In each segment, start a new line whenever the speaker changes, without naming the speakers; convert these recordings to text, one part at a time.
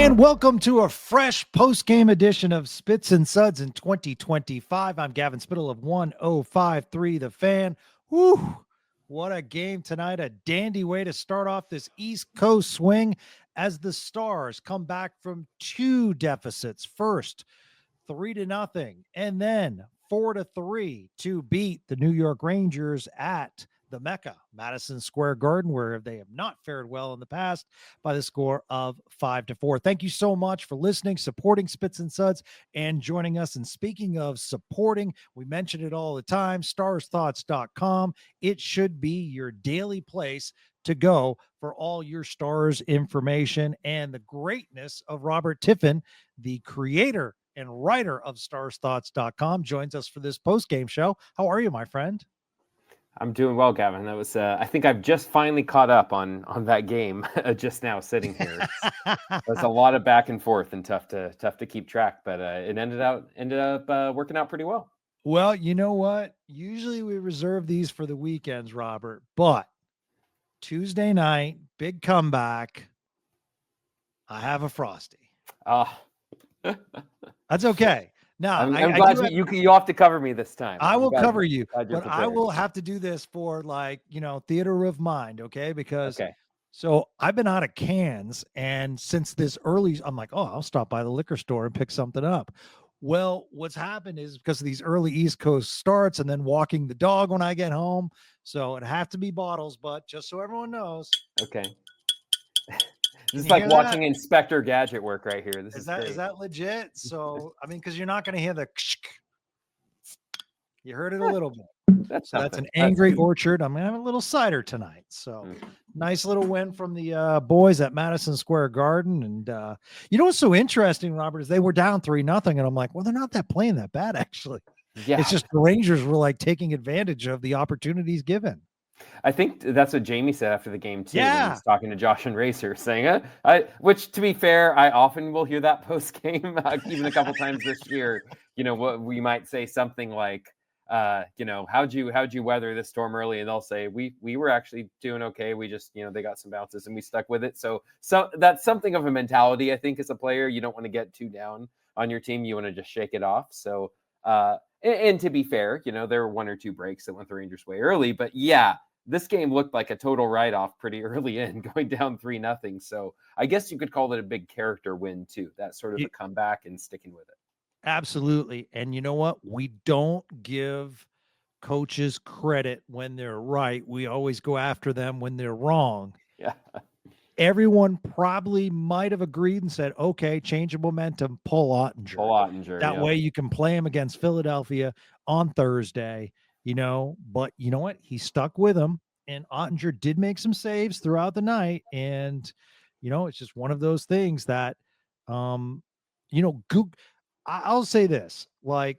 And welcome to a fresh post-game edition of Spits and Suds in 2025. I'm Gavin Spittle of 1053 The Fan. Whew, what a game tonight. A dandy way to start off this East Coast swing as the Stars come back from two deficits. First, 3-0, and then 4-3 to beat the New York Rangers at the Mecca, Madison Square Garden, where they have not fared well in the past, by the score of 5-4. Thank you so much for listening, supporting Spits and Suds, and joining us. And speaking of supporting, we mention it all the time, starsthoughts.com. It should be your daily place to go for all your Stars information and the greatness of Robert Tiffin, the creator and writer of starsthoughts.com, joins us for this post-game show. How are you, my friend?
I'm doing well, Gavin. That was I think I've just finally caught up on that game just now sitting here. There's a lot of back and forth and tough to keep track, but it ended up working out pretty well.
Well, you know what? Usually we reserve these for the weekends, Robert, but Tuesday night, big comeback. I have a Frosty. That's okay. Now,
I'm glad you have to cover me this time.
I will cover you, but I will have to do this for theater of mind, okay? Because so I've been out of cans, and since this early, I'm like, oh, I'll stop by the liquor store and pick something up. Well, what's happened is because of these early East Coast starts and then walking the dog when I get home, so it'd have to be bottles, but just so everyone knows.
Okay. This is like watching that? Inspector Gadget work right here. Is
that legit? So, I mean, because you're not going to hear the you heard it a little bit. That's an Angry Orchard. I'm going to have a little cider tonight. So nice little win from the boys at Madison Square Garden. And you know what's so interesting, Robert, is they were down 3-0. And I'm like, well, they're not playing that bad, actually. Yeah. It's just the Rangers were like taking advantage of the opportunities given.
I think that's what Jamie said after the game too.
Yeah,
when he was talking to Josh and Racer, saying, which to be fair, I often will hear that post game, even a couple times this year. You know, what we might say something like, how'd you weather this storm early? And they'll say, we were actually doing okay. We just, they got some bounces and we stuck with it. So that's something of a mentality, I think, as a player. You don't want to get too down on your team. You want to just shake it off. So, and to be fair, there were one or two breaks that went the Rangers' way early, but yeah, this game looked like a total write-off pretty early in, going down 3-0. So I guess you could call it a big character win too. That sort of a comeback and sticking with it.
Absolutely. And you know what? We don't give coaches credit when they're right. We always go after them when they're wrong.
Yeah.
Everyone probably might have agreed and said, okay, change of momentum, pull Ottinger. That way you can play him against Philadelphia on Thursday, but you know what? He stuck with him, and Ottinger did make some saves throughout the night. And, it's just one of those things that, I'll say this, and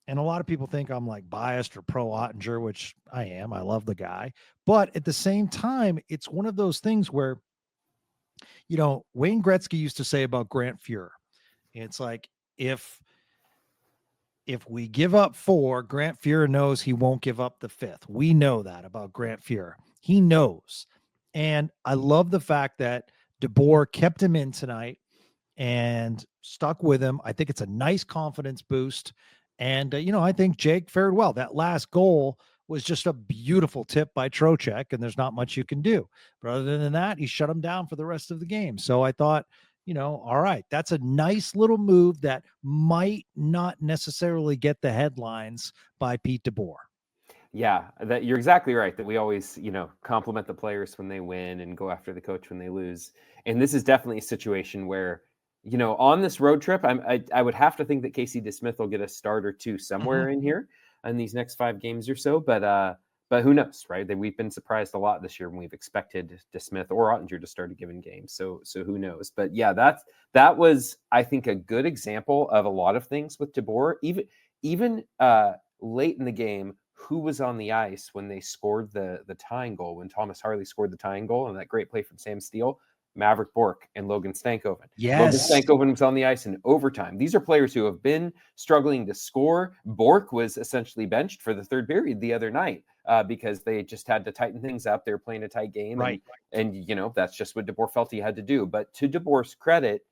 a lot of people think I'm like biased or pro Ottinger, which I am. I love the guy. But at the same time, it's one of those things where, Wayne Gretzky used to say about Grant Fuhr, it's like, if we give up 4, Grant Fuhr knows he won't give up the 5th. We know that about Grant Fuhr. He knows. And I love the fact that DeBoer kept him in tonight and stuck with him. I think it's a nice confidence boost. And, I think Jake fared well. That last goal was just a beautiful tip by Trocheck, and there's not much you can do. But other than that, he shut him down for the rest of the game. So I thought, all right, that's a nice little move that might not necessarily get the headlines by Pete DeBoer.
Yeah, that you're exactly right, that we always, compliment the players when they win and go after the coach when they lose. And this is definitely a situation where, on this road trip, I would have to think that Casey DeSmith will get a start or two somewhere in here in these next 5 games or so. But who knows, right? We've been surprised a lot this year when we've expected DeSmith or Ottinger to start a given game. So who knows? But yeah, that was, I think, a good example of a lot of things with DeBoer. Even late in the game, who was on the ice when they scored the tying goal, when Thomas Harley scored the tying goal and that great play from Sam Steele? Maverick Bourque and Logan Stankoven.
Yes.
Logan Stankoven was on the ice in overtime. These are players who have been struggling to score. Bourque was essentially benched for the third period the other night because they just had to tighten things up. They were playing a tight game.
Right.
And that's just what DeBoer felt he had to do. But to DeBoer's credit,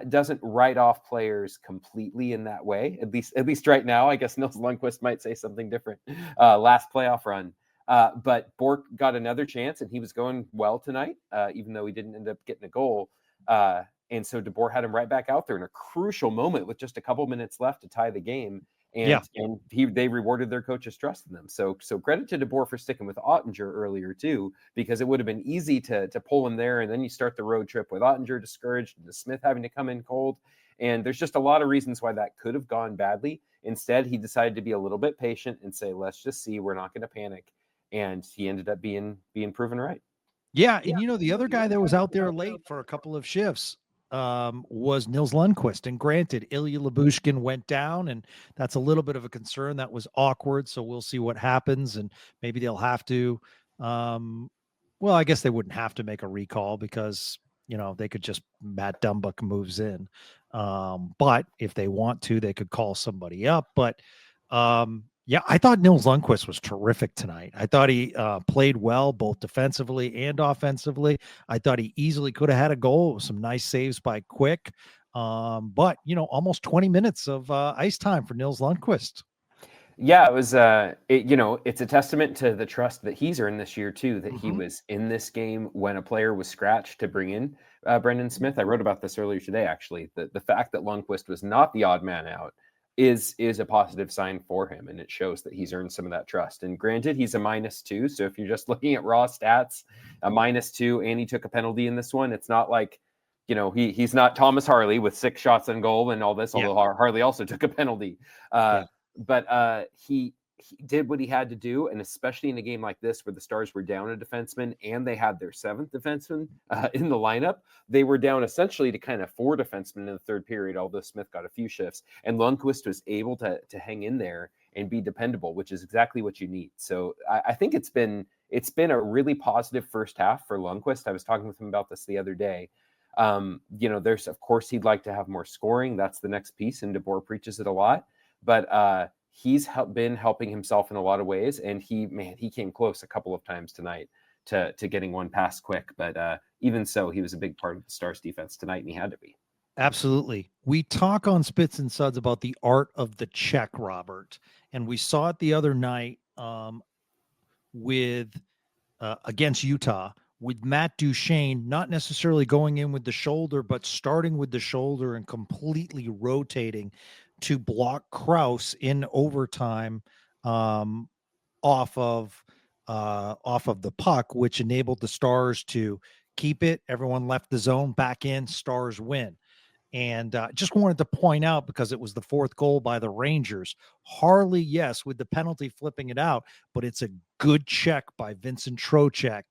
doesn't write off players completely in that way. At least right now, I guess Nils Lundkvist might say something different. Last playoff run, but Bork got another chance, and he was going well tonight, even though he didn't end up getting a goal. And so DeBoer had him right back out there in a crucial moment with just a couple minutes left to tie the game. And they rewarded their coach's trust in them. So credit to DeBoer for sticking with Ottinger earlier too, because it would have been easy to pull him there, and then you start the road trip with Ottinger discouraged and Smith having to come in cold. And there's just a lot of reasons why that could have gone badly. Instead, he decided to be a little bit patient and say, let's just see, we're not going to panic. And he ended up being proven right.
Yeah, and the other guy that was out there late for a couple of shifts was Nils Lundkvist. And granted, Ilya Lyubushkin went down, and that's a little bit of a concern. That was awkward. So we'll see what happens, and maybe they'll have to. Well, I guess they wouldn't have to make a recall because they could just Matt Dumbuck moves in. But if they want to, they could call somebody up. But yeah, I thought Nils Lundkvist was terrific tonight. I thought he played well, both defensively and offensively. I thought he easily could have had a goal with some nice saves by Quick. But, almost 20 minutes of ice time for Nils Lundkvist.
Yeah, it was, it's a testament to the trust that he's earned this year, too, that he was in this game when a player was scratched to bring in Brendan Smith. I wrote about this earlier today, actually. The fact that Lundkvist was not the odd man out is a positive sign for him, and it shows that he's earned some of that trust. And granted, he's a -2, so if you're just looking at raw stats, a -2, and he took a penalty in this one, it's not like, he's not Thomas Harley with 6 shots on goal and all this, although Harley also took a penalty. But he did what he had to do, and especially in a game like this where the Stars were down a defenseman and they had their 7th defenseman in the lineup, they were down essentially to kind of 4 defensemen in the third period, although Smith got a few shifts. And Lundkvist was able to hang in there and be dependable, which is exactly what you need. So I think it's been a really positive first half for Lundkvist. I was talking with him about this the other day. There's, of course, he'd like to have more scoring. That's the next piece, and DeBoer preaches it a lot. But he's been helping himself in a lot of ways, and he came close a couple of times tonight to getting one past Quick. But even so, he was a big part of the Stars defense tonight, and he had to be.
Absolutely. We talk on Spits and Suds about the art of the check, Robert, and we saw it the other night with against Utah with Matt Duchene, not necessarily going in with the shoulder, but starting with the shoulder and completely rotating to block Krause in overtime off of the puck, which enabled the Stars to keep it. Everyone left the zone, back in, Stars win. And just wanted to point out, because it was the 4th goal by the Rangers, Harley, yes, with the penalty flipping it out, but it's a good check by Vincent Trocheck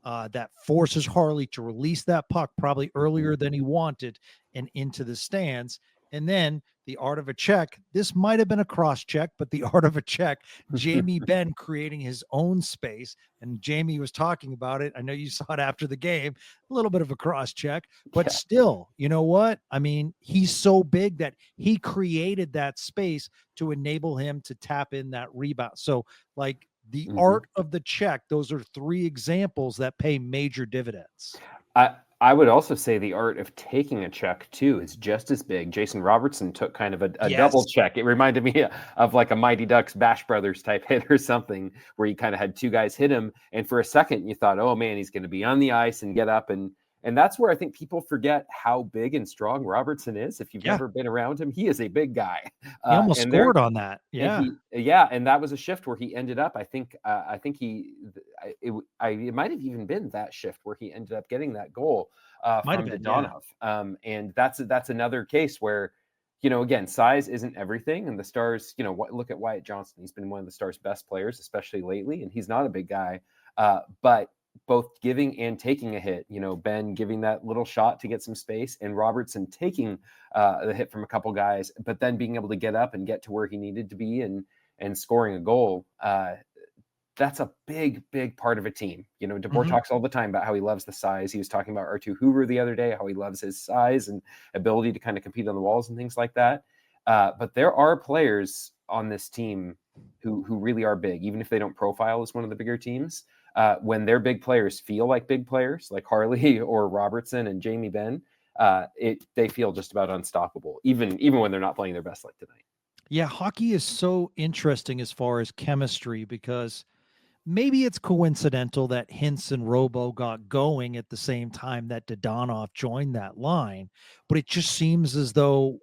that forces Harley to release that puck probably earlier than he wanted and into the stands. And then the art of a check, this might have been a cross check, but the art of a check, Jamie Benn creating his own space. And Jamie was talking about it. I know you saw it after the game, a little bit of a cross check, but still, you know what? I mean, he's so big that he created that space to enable him to tap in that rebound. So like the art of the check, those are 3 examples that pay major dividends.
I would also say the art of taking a check, too, is just as big. Jason Robertson took kind of a double check. It reminded me of like a Mighty Ducks Bash Brothers type hit or something, where you kind of had 2 guys hit him. And for a second, you thought, oh, man, he's going to be on the ice and get up. And that's where I think people forget how big and strong Robertson is. If you've never been around him, he is a big guy.
He almost scored on that. Yeah.
And that was a shift where he ended up, it might have even been that shift where he ended up getting that goal from Dadonov. And that's another case where, again, size isn't everything. And the Stars, look at Wyatt Johnston. He's been one of the Stars' best players, especially lately. And he's not a big guy, but both giving and taking a hit, Ben giving that little shot to get some space, and Robertson taking the hit from a couple guys, but then being able to get up and get to where he needed to be and scoring a goal. That's a big, big part of a team. DeBoer talks all the time about how he loves the size. He was talking about Arttu Hoover the other day, how he loves his size and ability to kind of compete on the walls and things like that. But there are players on this team who really are big, even if they don't profile as one of the bigger teams. When their big players feel like big players, like Harley or Robertson and Jamie Benn, they feel just about unstoppable, even when they're not playing their best like tonight.
Yeah, hockey is so interesting as far as chemistry because maybe it's coincidental that Hintz and Robo got going at the same time that Dodonov joined that line, but it just seems as though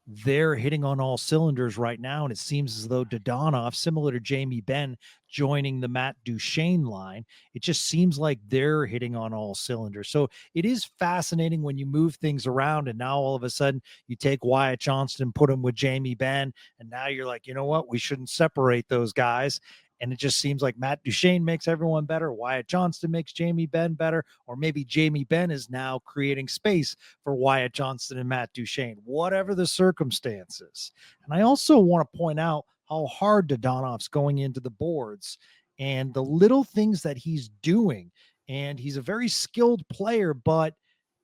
they're hitting on all cylinders right now. And it seems as though Dodonov, similar to Jamie Benn joining the Matt Duchene line, it just seems like they're hitting on all cylinders. So it is fascinating when you move things around. And now all of a sudden you take Wyatt Johnston, put him with Jamie Benn. And now you're like, you know what? We shouldn't separate those guys. And it just seems like Matt Duchene makes everyone better. Wyatt Johnston makes Jamie Benn better. Or maybe Jamie Benn is now creating space for Wyatt Johnston and Matt Duchene, whatever the circumstances. And I also want to point out how hard Dodonov's going into the boards and the little things that he's doing. And he's a very skilled player, but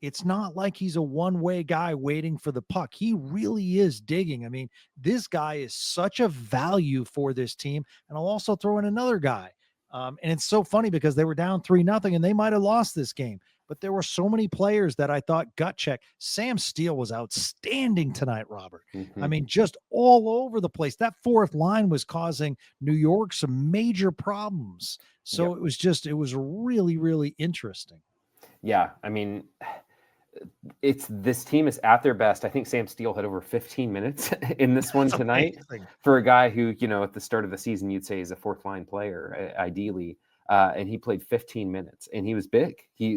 it's not like he's a one-way guy waiting for the puck. He really is digging. I mean, this guy is such a value for this team. And I'll also throw in another guy. And it's so funny because they were down 3-0 and they might have lost this game. But there were so many players that I thought gut check. Sam Steele was outstanding tonight, Robert. I mean, just all over the place. That fourth line was causing New York some major problems. So it was really, really interesting.
Yeah. I mean, this team is at their best. I think Sam Steele had over 15 minutes in this one tonight for a guy who, at the start of the season, you'd say is a fourth line player, ideally. And he played 15 minutes and he was big.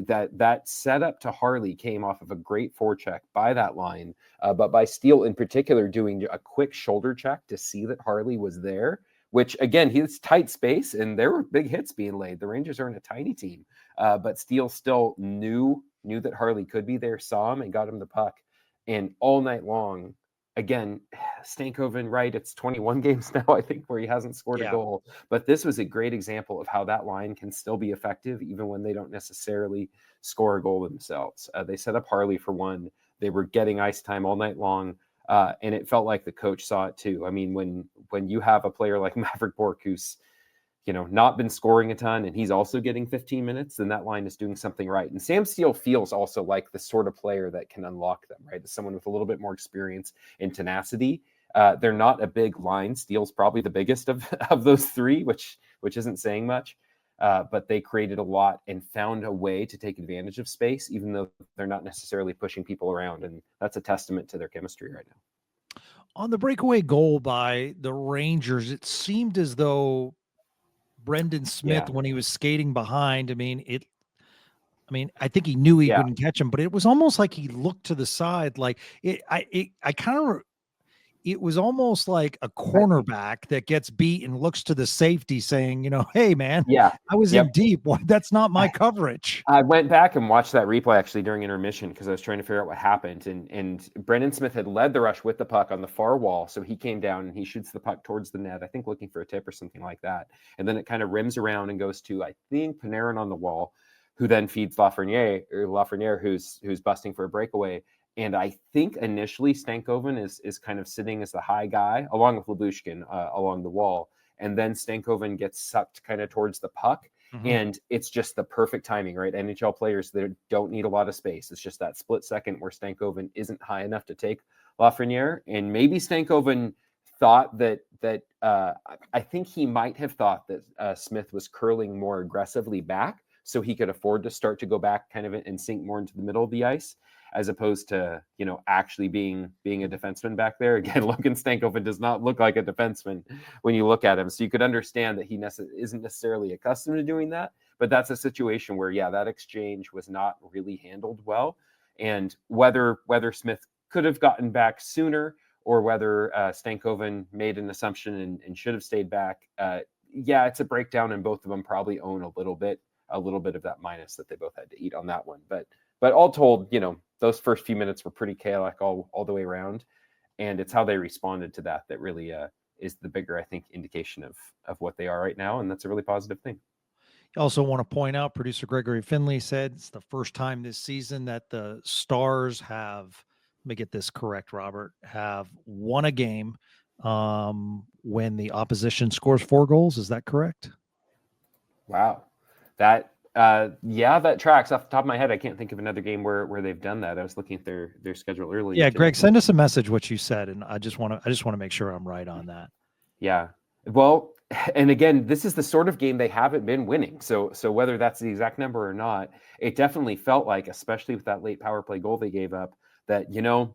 That setup to Harley came off of a great forecheck by that line, but by Steele in particular doing a quick shoulder check to see that Harley was there, which again, he's tight space and there were big hits being laid. The Rangers aren't a tiny team, but Steele still knew that Harley could be there, saw him and got him the puck. And all night long, again, Stankoven, right? It's 21 games now, I think, where he hasn't scored a goal. But this was a great example of how that line can still be effective, even when they don't necessarily score a goal themselves. They set up Harley for one. They were getting ice time all night long. And it felt like the coach saw it too. I mean, when you have a player like Maverick Bourque, who's not been scoring a ton, and he's also getting 15 minutes, then that line is doing something right. And Sam Steele feels also like the sort of player that can unlock them, right? As someone with a little bit more experience and tenacity. They're not a big line. Steele's probably the biggest of those three, which isn't saying much. But they created a lot and found a way to take advantage of space, even though they're not necessarily pushing people around. And that's a testament to their chemistry right now.
On the breakaway goal by the Rangers, it seemed as though Brendan Smith, when he was skating behind, I think he knew he couldn't catch him, but it was almost like he looked to the side. Like it was almost like a cornerback that gets beat and looks to the safety saying, hey man, I was in deep. That's not my coverage.
I went back and watched that replay actually during intermission because I was trying to figure out what happened. And Brendan Smith had led the rush with the puck on the far wall. So he came down and he shoots the puck towards the net, I think looking for a tip or something like that. And then it kind of rims around and goes to, I think, Panarin on the wall, who then feeds Lafreniere, who's busting for a breakaway. And I think initially Stankoven is kind of sitting as the high guy along with Lyubushkin along the wall. And then Stankoven gets sucked kind of towards the puck. Mm-hmm. And it's just the perfect timing, right? NHL players that don't need a lot of space. It's just that split second where Stankoven isn't high enough to take Lafreniere. And maybe Stankoven thought that I think he might have thought that Smith was curling more aggressively back so he could afford to start to go back kind of and sink more into the middle of the ice, as opposed to, actually being a defenseman back there. Again, Logan Stankoven does not look like a defenseman when you look at him. So you could understand that he isn't necessarily accustomed to doing that. But that's a situation where, that exchange was not really handled well. And whether Smith could have gotten back sooner or whether Stankoven made an assumption and should have stayed back, it's a breakdown, and both of them probably own a little bit of that minus that they both had to eat on that one. But all told, those first few minutes were pretty chaotic all the way around. And it's how they responded to that really is the bigger, I think, indication of what they are right now. And that's a really positive thing.
I also want to point out, producer Gregory Finley said it's the first time this season that the Stars have, let me get this correct, Robert, have won a game when the opposition scores 4 goals. Is that correct?
Wow. That Yeah, that tracks. Off the top of my head, I can't think of another game where they've done that. I was looking at their schedule earlier
Yeah,
today.
Greg, send us a message what you said, and I just want to make sure I'm right on that.
Yeah. Well, and again, this is the sort of game they haven't been winning. So whether that's the exact number or not, it definitely felt like, especially with that late power play goal they gave up, that,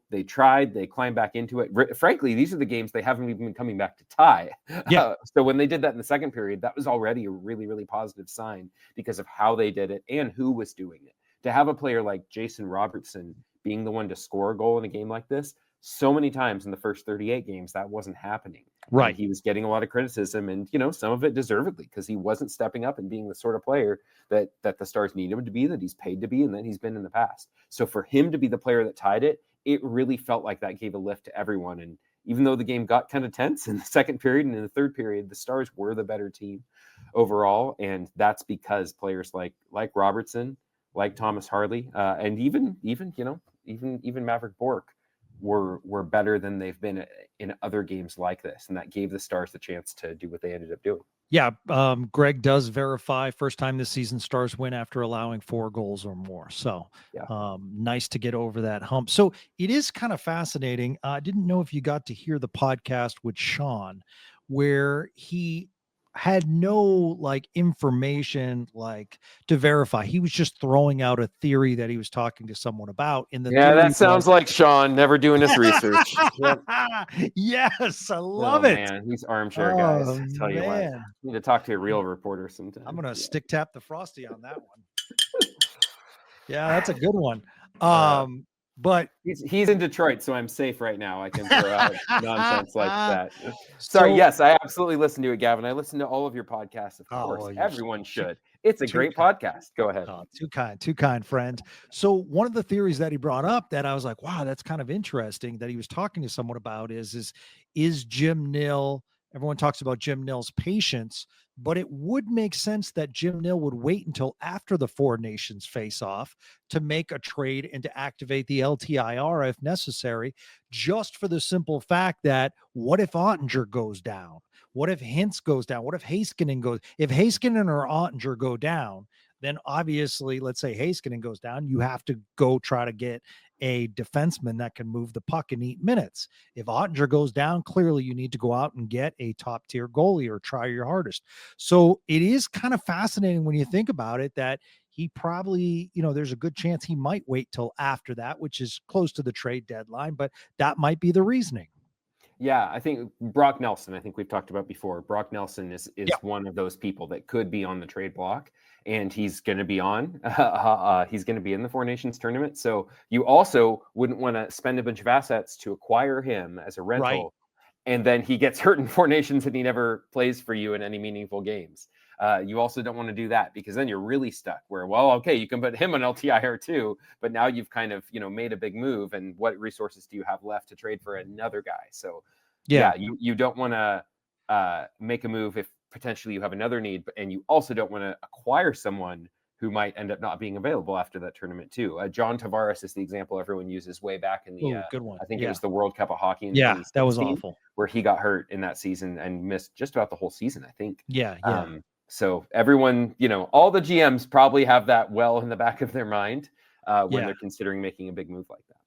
they tried, they climbed back into it. Frankly, these are the games they haven't even been coming back to tie.
Yeah.
So when they did that in the second period, that was already a really, really positive sign because of how they did it and who was doing it. To have a player like Jason Robertson being the one to score a goal in a game like this, so many times in the first 38 games, that wasn't happening.
Right.
And he was getting a lot of criticism, and some of it deservedly, because he wasn't stepping up and being the sort of player that the Stars need him to be, that he's paid to be, and that he's been in the past. So for him to be the player that tied it, it really felt like that gave a lift to everyone. And even though the game got kind of tense in the second period and in the third period, the Stars were the better team overall, and that's because players like Robertson, like Thomas Harley, and even Maverick Bork were better than they've been in other games like this, and that gave the Stars the chance to do what they ended up doing.
Yeah, Greg does verify first time this season Stars win after allowing 4 goals or more. So nice to get over that hump. So it is kind of fascinating. I didn't know if you got to hear the podcast with Sean, where he had no information to verify. He was just throwing out a theory that he was talking to someone about. In the
that sounds like Sean never doing his research. Yep.
Yes, I love it.
Man, these armchair guys. I tell you what, you need to talk to a real reporter sometime.
I'm gonna stick tap the Frosty on that one. Yeah, that's a good one. But
he's in Detroit, so I'm safe right now. I can throw out nonsense like that. Sorry, yes, I absolutely listen to it, Gavin. I listen to all of your podcasts, of course. Well, everyone should. It's a great podcast. Go ahead.
Too kind, friend. So one of the theories that he brought up that I was like, wow, that's kind of interesting that he was talking to someone about is Jim Nill. Everyone talks about Jim Nill's patience, but it would make sense that Jim Nill would wait until after the Four Nations face off to make a trade and to activate the LTIR if necessary, just for the simple fact that what if Ottinger goes down? What if Hintz goes down? What if Heiskanen goes? If Heiskanen or Ottinger go down, then obviously, let's say Heiskanen goes down, you have to go try to get a defenseman that can move the puck and eat minutes. If Ottinger goes down, clearly you need to go out and get a top tier goalie or try your hardest. So it is kind of fascinating when you think about it that he probably, there's a good chance he might wait till after that, which is close to the trade deadline, but that might be the reasoning.
Yeah, I think Brock Nelson, I think we've talked about before. Brock Nelson is one of those people that could be on the trade block, and he's going to be on. He's going to be in the Four Nations tournament. So you also wouldn't want to spend a bunch of assets to acquire him as a rental, right, and then he gets hurt in Four Nations and he never plays for you in any meaningful games. You also don't want to do that, because then you're really stuck where, well, okay, you can put him on LTIR too, but now you've kind of, made a big move, and what resources do you have left to trade for another guy? So you don't want to make a move if potentially you have another need, and you also don't want to acquire someone who might end up not being available after that tournament too. John Tavares is the example everyone uses way back in the,
good one.
I think it was the World Cup of Hockey in
2016, that was awful,
where he got hurt in that season and missed just about the whole season, I think.
Yeah.
So everyone, all the GMs probably have that well in the back of their mind when they're considering making a big move like that.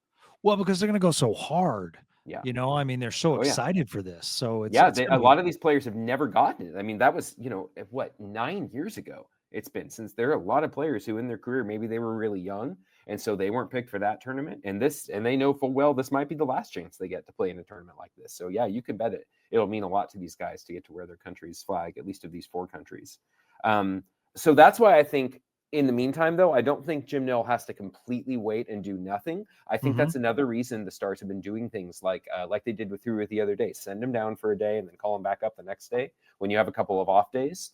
Well, because they're going to go so hard. Yeah. They're so excited for this. So it's
a lot of these players have never gotten it. I mean, that was, 9 years ago it's been, since there are a lot of players who in their career, maybe they were really young, and so they weren't picked for that tournament. And they know full well this might be the last chance they get to play in a tournament like this. So yeah, you can bet it'll mean a lot to these guys to get to wear their country's flag, at least of these 4 countries. So that's why I think, in the meantime, though, I don't think Jim Nill has to completely wait and do nothing. I think that's another reason the Stars have been doing things like they did with Ruud the other day. Send him down for a day and then call him back up the next day when you have a couple of off days.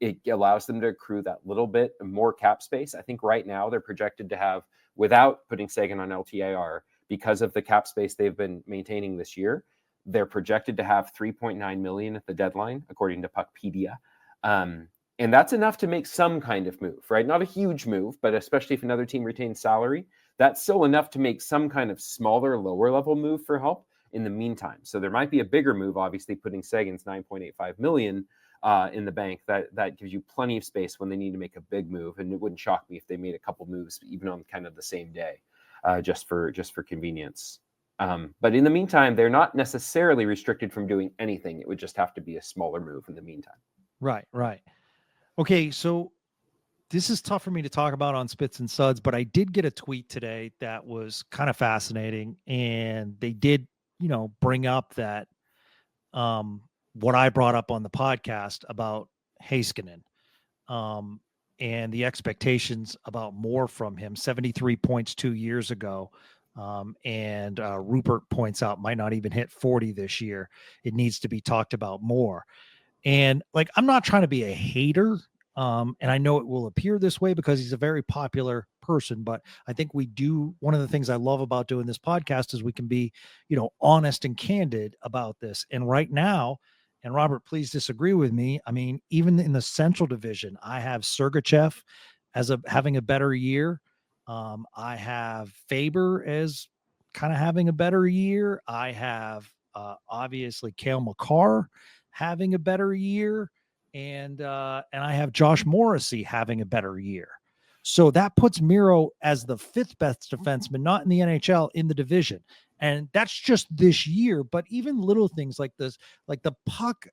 It allows them to accrue that little bit more cap space. I think right now they're projected to have, without putting Sagan on LTIR, because of the cap space they've been maintaining this year, they're projected to have $3.9 million at the deadline, according to Puckpedia. And that's enough to make some kind of move, right? Not a huge move, but especially if another team retains salary, that's still enough to make some kind of smaller, lower level move for help in the meantime. So there might be a bigger move, obviously, putting Sagan's $9.85 million in the bank, that gives you plenty of space when they need to make a big move. And it wouldn't shock me if they made a couple moves even on kind of the same day, just for convenience. But in the meantime, they're not necessarily restricted from doing anything. It would just have to be a smaller move in the meantime.
Right. Okay, so this is tough for me to talk about on Spits and Suds, but I did get a tweet today that was kind of fascinating, and they did, bring up that what I brought up on the podcast about Heiskanen, and the expectations about more from him. 73 points 2 years ago. And Rupert points out might not even hit 40 this year. It needs to be talked about more. And like, I'm not trying to be a hater. And I know it will appear this way because he's a very popular person, but I think one of the things I love about doing this podcast is we can be, honest and candid about this. And right now, and Robert, please disagree with me. I mean, even in the Central Division, I have Sergachev as having a better year. I have Faber as kind of having a better year. I have obviously Cale Makar having a better year, and I have Josh Morrissey having a better year. So that puts Miro as the 5th best defenseman, not in the NHL, in the division. And that's just this year. But even little things like this, like the puck,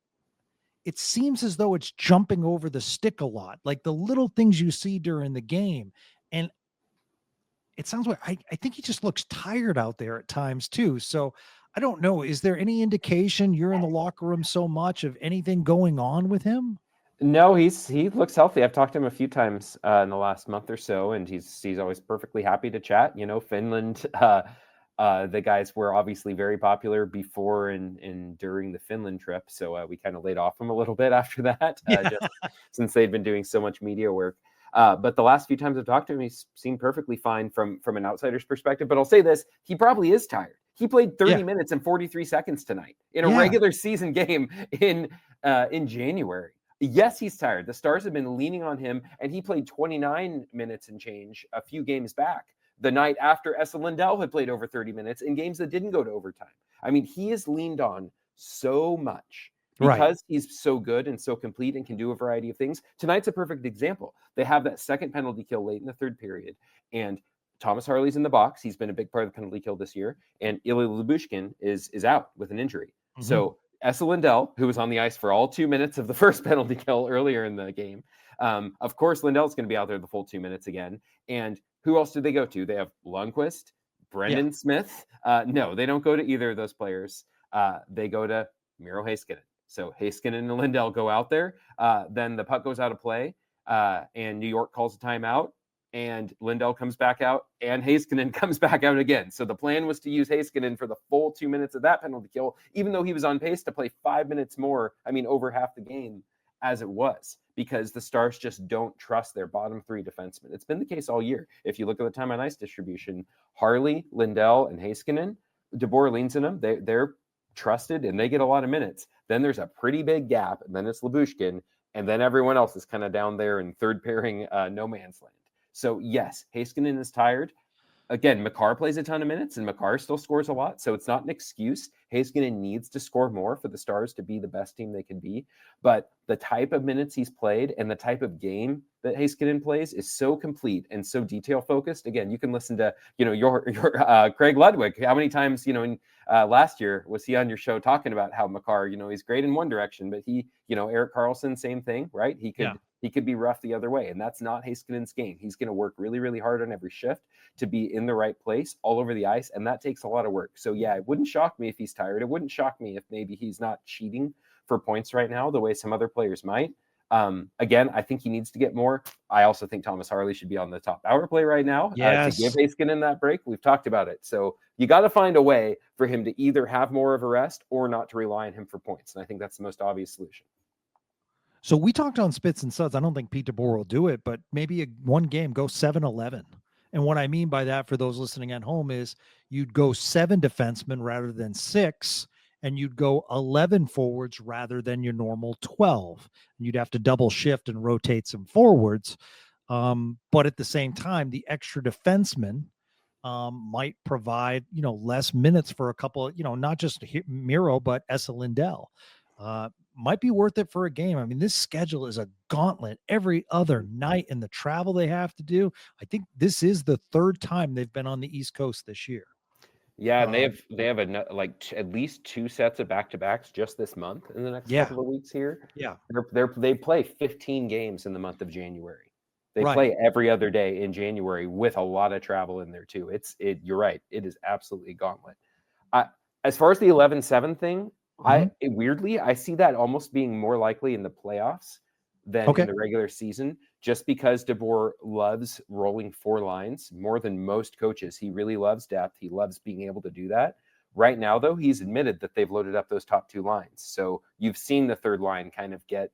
it seems as though it's jumping over the stick a lot, like the little things you see during the game. And it sounds like I think he just looks tired out there at times too. So I don't know. Is there any indication you're in the locker room so much of anything going on with him?
No, he looks healthy. I've talked to him a few times in the last month or so, and he's always perfectly happy to chat. Finland, the guys were obviously very popular before and during the Finland trip, so we kind of laid off him a little bit after that, just since they'd been doing so much media work. But the last few times I've talked to him, he's seemed perfectly fine from an outsider's perspective. But I'll say this, he probably is tired. He played 30 minutes and 43 seconds tonight in a regular season game in January. Yes, he's tired. The Stars have been leaning on him, and he played 29 minutes and change a few games back, the night after Esa Lindell had played over 30 minutes in games that didn't go to overtime. I mean, he is leaned on so much because he's so good and so complete and can do a variety of things. Tonight's a perfect example. They have that second penalty kill late in the third period, and Thomas Harley's in the box. He's been a big part of the penalty kill this year, and Ilya Lyubushkin is out with an injury. Mm-hmm. So Esa Lindell, who was on the ice for all 2 minutes of the first penalty kill earlier in the game, of course, Lindell's going to be out there the full 2 minutes again. And who else do they go to? They have Lundqvist, Brendan Smith. No, they don't go to either of those players. They go to Miro Heiskanen. So Heiskanen and Lindell go out there. Then the puck goes out of play, and New York calls a timeout, and Lindell comes back out, and Heiskanen comes back out again. So the plan was to use Heiskanen for the full 2 minutes of that penalty kill, even though he was on pace to play 5 minutes more, over half the game as it was, because the Stars just don't trust their bottom 3 defensemen. It's been the case all year. If you look at the time on ice distribution, Harley, Lindell, and Heiskanen, DeBoer leans in them. They're trusted, and they get a lot of minutes. Then there's a pretty big gap, and then it's Lyubushkin, and then everyone else is kind of down there in third pairing no man's land. So yes, Heiskanen is tired. Again, Makar plays a ton of minutes, and Makar still scores a lot, so it's not an excuse. Heiskanen needs to score more for the Stars to be the best team they can be. But the type of minutes he's played and the type of game that Heiskanen plays is so complete and so detail focused. Again, you can listen to your Craig Ludwig. How many times in last year was he on your show talking about how Makar he's great in one direction, but he Erik Karlsson, same thing, right? He could be rough the other way, and that's not Heiskanen's game. He's going to work really, really hard on every shift to be in the right place all over the ice, and that takes a lot of work. So yeah, it wouldn't shock me if he's tired. It wouldn't shock me if maybe he's not cheating for points right now the way some other players might. Again, I think he needs to get more. I also think Thomas Harley should be on the top power play right now to give Heiskanen that break. We've talked about it. So you got to find a way for him to either have more of a rest or not to rely on him for points. And I think that's the most obvious solution.
So we talked on Spits and Suds. I don't think Pete DeBoer will do it, but maybe one game go 7-11. And what I mean by that for those listening at home is you'd go 7 defensemen rather than 6, and you'd go 11 forwards rather than your normal 12. And you'd have to double shift and rotate some forwards. But at the same time, the extra defensemen might provide, less minutes for a couple, not just Miro, but Esa Lindell. might be worth it for a game. I mean, this schedule is a gauntlet every other night, and the travel they have to do. I think this is the third time they've been on the East Coast this year.
Yeah, and they have at least 2 sets of back-to-backs just this month in the next couple of weeks here.
Yeah.
They play 15 games in the month of January. They
Right.
play every other day in January with a lot of travel in there too. You're right. It is absolutely gauntlet. As far as the 11-7 thing, weirdly, I see that almost being more likely in the playoffs than in the regular season, just because DeBoer loves rolling 4 lines more than most coaches. He really loves depth. He loves being able to do that. Right now, though, he's admitted that they've loaded up those top 2 lines. So you've seen the third line kind of get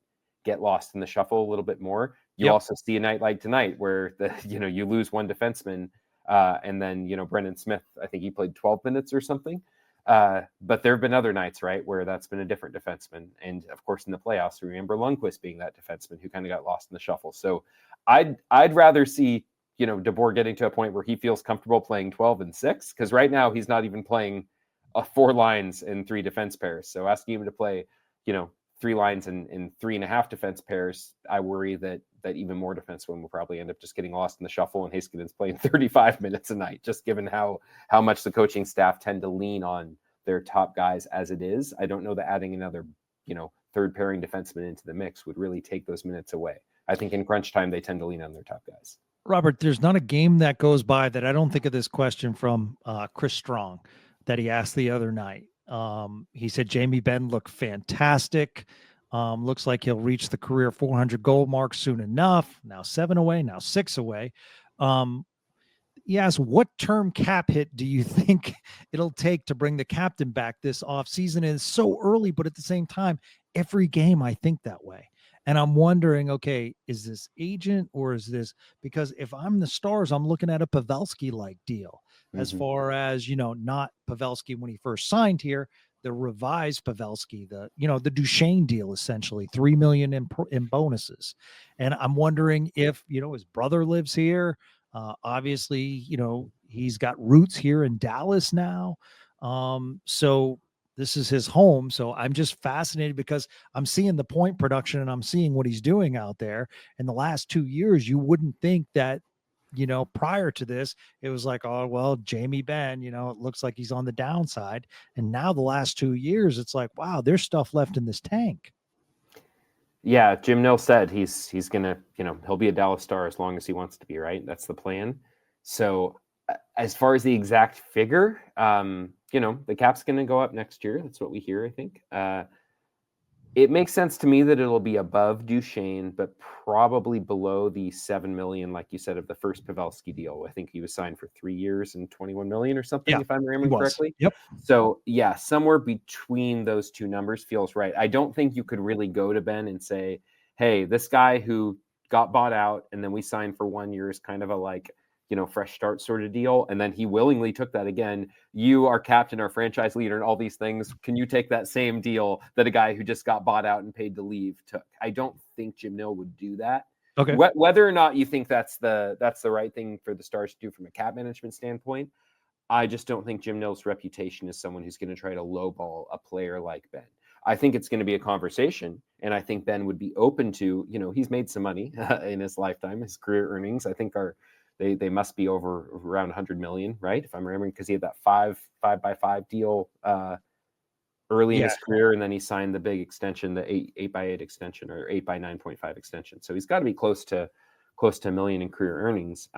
lost in the shuffle a little bit more. You also see a night like tonight where you lose one defenseman, and then Brendan Smith, I think he played 12 minutes or something. But there have been other nights, right, where that's been a different defenseman. And of course, in the playoffs, we remember Lundqvist being that defenseman who kind of got lost in the shuffle. So I'd rather see, DeBoer getting to a point where he feels comfortable playing 12 and 6, because right now he's not even playing 4 lines and 3 defense pairs. So asking him to play, 3 lines and 3.5 defense pairs, I worry that even more defensemen will probably end up just getting lost in the shuffle, and Heiskanen's playing 35 minutes a night, just given how much the coaching staff tend to lean on their top guys as it is. I don't know that adding another, third pairing defenseman into the mix would really take those minutes away. I think in crunch time, they tend to lean on their top guys.
Robert, there's not a game that goes by that I don't think of this question from Chris Strong that he asked the other night. He said Jamie Benn looked fantastic. Looks like he'll reach the career 400 goal mark soon enough. Now 7 away, now 6 away. He asked, what term cap hit do you think it'll take to bring the captain back this offseason? And it's so early, but at the same time, every game I think that way. And I'm wondering, okay, is this agent or is this, because if I'm the Stars, I'm looking at a Pavelski-like deal as far as, not Pavelski when he first signed here, the revised Pavelski, the Duchesne deal, essentially $3 million in bonuses. And I'm wondering if, his brother lives here. Obviously, he's got roots here in Dallas now. So this is his home. So I'm just fascinated because I'm seeing the point production and I'm seeing what he's doing out there. In the last 2 years, you wouldn't think that, prior to this, it was like, oh, well, Jamie Benn, it looks like he's on the downside. And now the last 2 years, it's like, wow, there's stuff left in this tank.
Yeah, Jim Nill said he's going to, he'll be a Dallas Star as long as he wants to be, right? That's the plan. So as far as the exact figure, the cap's going to go up next year. That's what we hear, I think. It makes sense to me that it'll be above Duchesne, but probably below the $7 million, like you said, of the first Pavelski deal. I think he was signed for 3 years and $21 million or something, if I'm remembering correctly.
Yep.
So yeah, somewhere between those two numbers feels right. I don't think you could really go to Ben and say, hey, this guy who got bought out and then we signed for 1 year is kind of a fresh start sort of deal. And then he willingly took that again. You are captain, our franchise leader, and all these things. Can you take that same deal that a guy who just got bought out and paid to leave took? I don't think Jim Nill would do that.
Okay.
Whether or not you think that's the right thing for the Stars to do from a cap management standpoint, I just don't think Jim Nill's reputation is someone who's going to try to lowball a player like Ben. I think it's going to be a conversation, and I think Ben would be open to, he's made some money in his lifetime. His career earnings, I think, they must be over around 100 million, right? If I'm remembering, because he had that 5x5 deal early in his career, and then he signed the big extension, the 8x8 extension or 8x9.5 extension. So he's got to be close to $1 million in career earnings.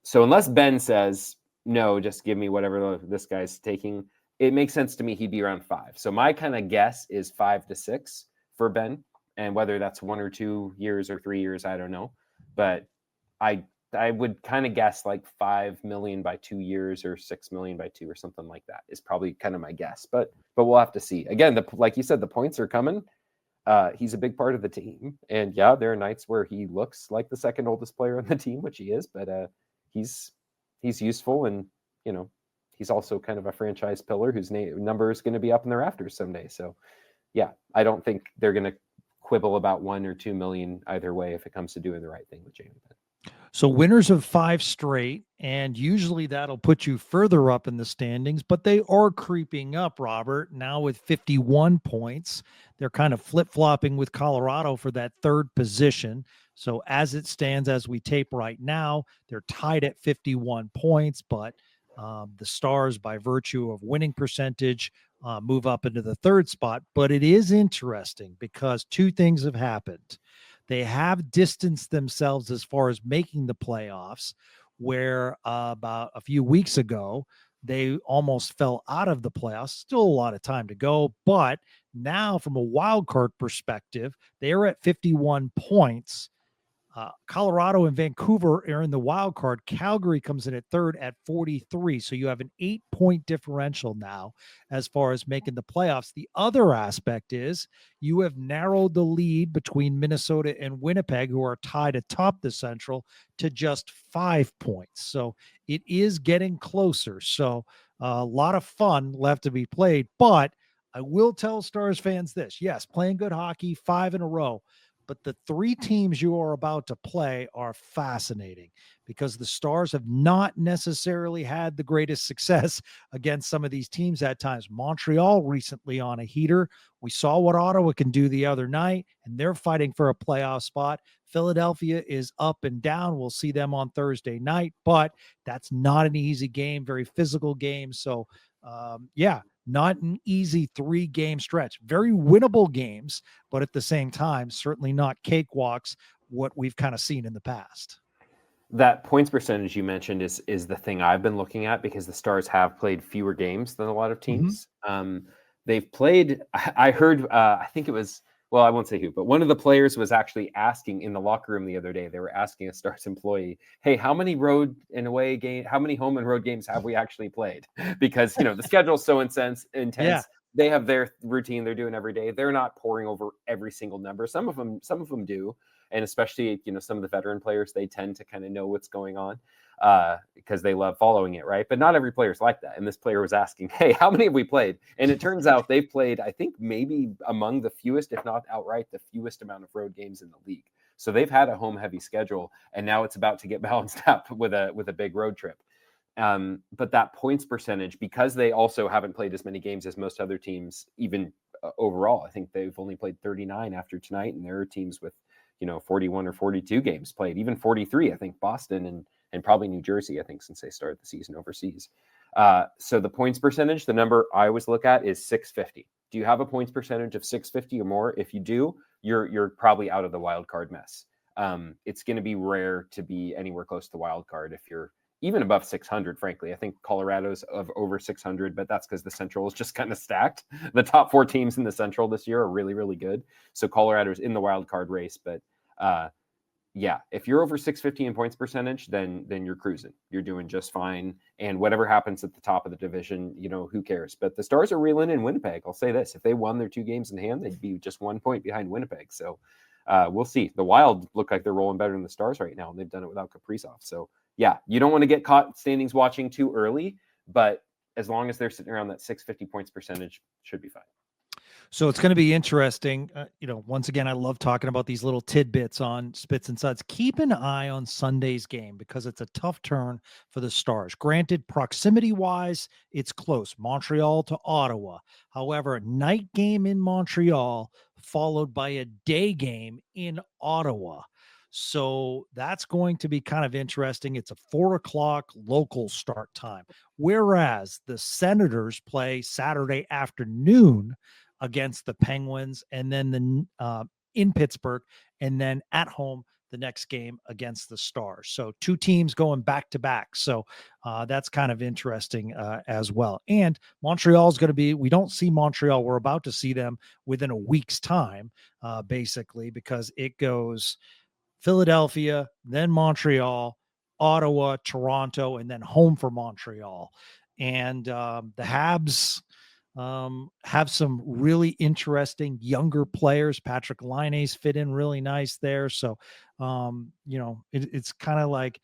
So unless Ben says no, just give me whatever this guy's taking, it makes sense to me he'd be around 5. So my kind of guess is 5 to 6 for Ben, and whether that's 1 or 2 years or 3 years, I don't know, but I would kind of guess like 5 million by 2 years or 6 million by 2 or something like that is probably kind of my guess. But we'll have to see. Again, like you said, the points are coming. He's a big part of the team. And yeah, there are nights where he looks like the second oldest player on the team, which he is, but he's useful. And, he's also kind of a franchise pillar whose number is going to be up in the rafters someday. So yeah, I don't think they're going to quibble about 1 or 2 million either way if it comes to doing the right thing with Jamie Benn.
So winners of 5 straight And usually that'll put you further up in the standings, but they are creeping up, Robert, now with 51 points. They're kind of flip flopping with Colorado for that third position. So as it stands, as we tape right now, they're tied at 51 points, but the Stars, by virtue of winning percentage, move up into the third spot. But it is interesting because two things have happened. They have distanced themselves as far as making the playoffs, where about a few weeks ago, they almost fell out of the playoffs. Still a lot of time to go. But now, from a wild card perspective, they are at 51 points. Colorado and Vancouver are in the wild card. Calgary comes in at third at 43. So you have an 8-point differential now as far as making the playoffs. The other aspect is you have narrowed the lead between Minnesota and Winnipeg, who are tied atop the Central, to just 5 points. So it is getting closer. So a lot of fun left to be played. But I will tell Stars fans this: yes, playing good hockey, 5 in a row. But the three teams you are about to play are fascinating because the Stars have not necessarily had the greatest success against some of these teams at times. Montreal recently on a heater. We saw what Ottawa can do the other night, and they're fighting for a playoff spot. Philadelphia is up and down. We'll see them on Thursday night, but that's not an easy game, very physical game. So, yeah, not an easy 3-game stretch. Very winnable games, but at the same time, certainly not cakewalks, what we've kind of seen in the past.
That points percentage you mentioned is the thing I've been looking at because the Stars have played fewer games than a lot of teams. They've played, I heard, I think it was, well, I won't say who, but one of the players was actually asking in the locker room the other day, they were asking a Stars employee, hey, how many home and road games have we actually played? Because, the schedule is so intense.
Yeah.
They have their routine they're doing every day. They're not pouring over every single number. Some of them do. And especially, some of the veteran players, they tend to kind of know what's going on because they love following it, right? But not every player is like that. And this player was asking, hey, how many have we played? And it turns out they've played, I think, maybe among the fewest, if not outright, the fewest amount of road games in the league. So they've had a home-heavy schedule, and now it's about to get balanced up with a big road trip. But that points percentage, because they also haven't played as many games as most other teams, even overall, I think they've only played 39 after tonight, and there are teams with 41 or 42 games played, even 43, I think Boston and probably New Jersey, I think, since they started the season overseas. So the points percentage, the number I always look at is 650. Do you have a points percentage of 650 or more? If you do, you're probably out of the wild card mess. It's going to be rare to be anywhere close to the wild card if you're even above 600, frankly. I think Colorado's of over 600, but that's because the Central is just kind of stacked. The top 4 teams in the Central this year are really, really good. So Colorado's in the wild card race, but yeah, if you're over 650 in points percentage, then you're cruising. You're doing just fine. And whatever happens at the top of the division, who cares? But the Stars are reeling in Winnipeg. I'll say this: if they won their 2 games in hand, they'd be just 1 point behind Winnipeg. So we'll see. The Wild look like they're rolling better than the Stars right now, and they've done it without Kaprizov. So yeah, you don't want to get caught standings watching too early, but as long as they're sitting around that 650 points percentage, should be fine.
So it's going to be interesting. Once again, I love talking about these little tidbits on Spits and Suds. Keep an eye on Sunday's game because it's a tough turn for the Stars. Granted, proximity-wise, it's close. Montreal to Ottawa. However, a night game in Montreal followed by a day game in Ottawa. So that's going to be kind of interesting. It's a 4:00 local start time. Whereas the Senators play Saturday afternoon against the Penguins, and then in Pittsburgh, and then at home the next game against the Stars. So 2 teams going back to back. So that's kind of interesting as well. And Montreal is going to be, we don't see Montreal. We're about to see them within a week's time, basically, because it goes Philadelphia, then Montreal, Ottawa, Toronto, and then home for Montreal. And the Habs have some really interesting younger players. Patrick Laine's fit in really nice there. So, it's kind of like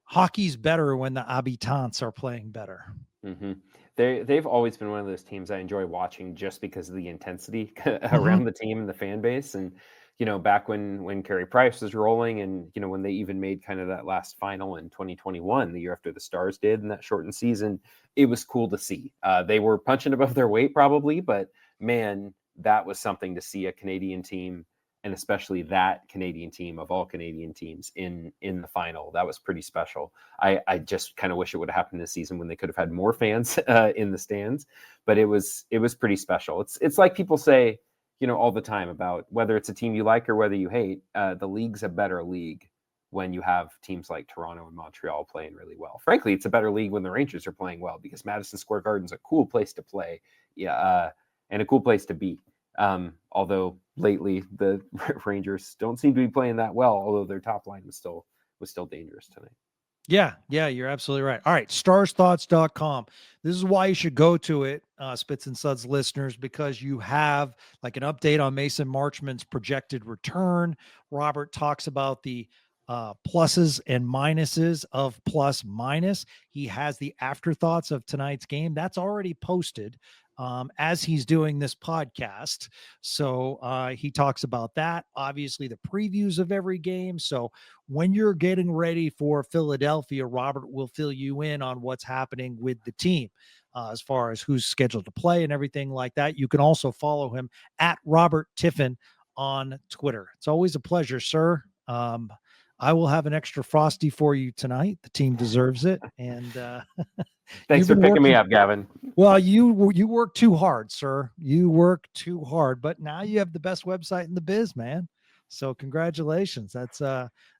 hockey's better when the habitants are playing better.
Mm-hmm. They've always been one of those teams I enjoy watching just because of the intensity around the team and the fan base. And, back when Carey Price was rolling, and when they even made kind of that last final in 2021, the year after the Stars did in that shortened season, it was cool to see. They were punching above their weight probably, but man, that was something to see a Canadian team, and especially that Canadian team of all Canadian teams in the final. That was pretty special. I just kind of wish it would have happened this season when they could have had more fans in the stands, but it was pretty special. It's like people say, all the time about whether it's a team you like or whether you hate, the league's a better league when you have teams like Toronto and Montreal playing really well. Frankly, it's a better league when the Rangers are playing well, because Madison Square Garden's a cool place to play, and a cool place to be. Although lately the Rangers don't seem to be playing that well, although their top line was still dangerous tonight.
Yeah, you're absolutely right. All right, starsthoughts.com. This is why you should go to it, Spits and Suds listeners, because you have like an update on Mason Marchman's projected return. Robert talks about the pluses and minuses of plus minus. He has the afterthoughts of tonight's game. That's already posted as he's doing this podcast. So he talks about that. Obviously, the previews of every game. So when you're getting ready for Philadelphia, Robert will fill you in on what's happening with the team as far as who's scheduled to play and everything like that. You can also follow him at Robert Tiffin on Twitter. It's always a pleasure, sir. I will have an extra Frosty for you tonight. The team deserves it. And
thanks for picking me up, Gavin.
Well, you work too hard, sir. You work too hard, but now you have the best website in the biz, man. So congratulations. That's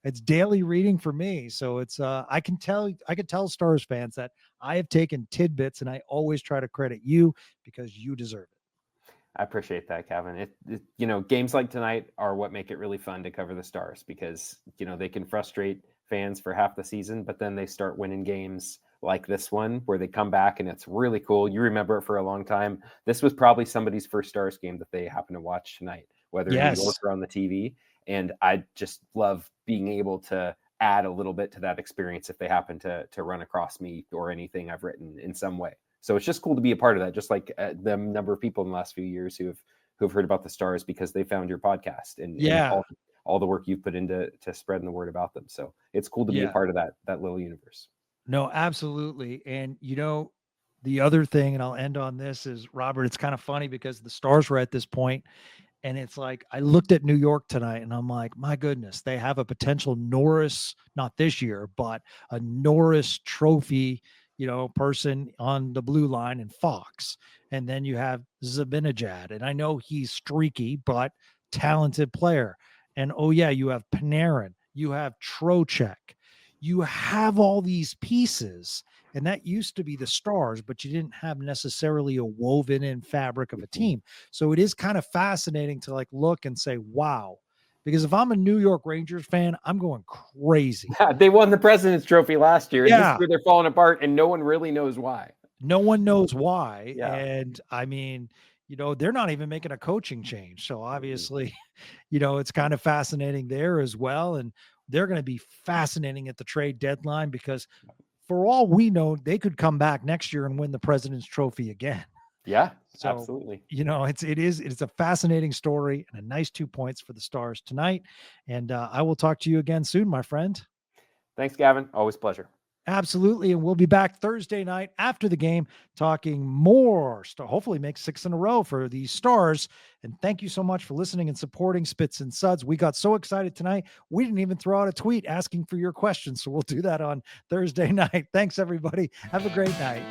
it's daily reading for me. So it's I can tell Stars fans that I have taken tidbits, and I always try to credit you because you deserve it.
I appreciate that, Gavin. Games like tonight are what make it really fun to cover the Stars, because they can frustrate fans for half the season, but then they start winning games like this one where they come back and it's really cool. You remember it for a long time. This was probably somebody's first Stars game that they happen to watch tonight, whether in New York or on the TV. And I just love being able to add a little bit to that experience if they happen to run across me or anything I've written in some way. So it's just cool to be a part of that, just like the number of people in the last few years who have heard about the Stars because they found your podcast and all the work you've put into spreading the word about them. So it's cool to be a part of that little universe.
No, absolutely. And the other thing, and I'll end on this, is Robert, it's kind of funny because the Stars were at this point, and it's like I looked at New York tonight and I'm like, my goodness, they have a potential Norris, not this year, but a Norris trophy person on the blue line and Fox. And then you have Zibanejad. And I know he's streaky, but talented player. And you have Panarin, you have Trocheck, you have all these pieces. And that used to be the Stars, but you didn't have necessarily a woven in fabric of a team. So it is kind of fascinating to look and say, wow. Because if I'm a New York Rangers fan, I'm going crazy.
Yeah, they won the President's Trophy last year. And this year they're falling apart, and no one really knows why.
No one knows why.
Yeah.
And I mean, they're not even making a coaching change. So obviously, it's kind of fascinating there as well. And they're going to be fascinating at the trade deadline, because for all we know, they could come back next year and win the President's Trophy again.
Yeah, so, absolutely.
It's a fascinating story and a nice 2 points for the Stars tonight. And I will talk to you again soon, my friend.
Thanks, Gavin. Always a pleasure.
Absolutely. And we'll be back Thursday night after the game talking more. Hopefully make 6 in a row for the Stars. And thank you so much for listening and supporting Spits and Suds. We got so excited tonight, we didn't even throw out a tweet asking for your questions. So we'll do that on Thursday night. Thanks, everybody. Have a great night.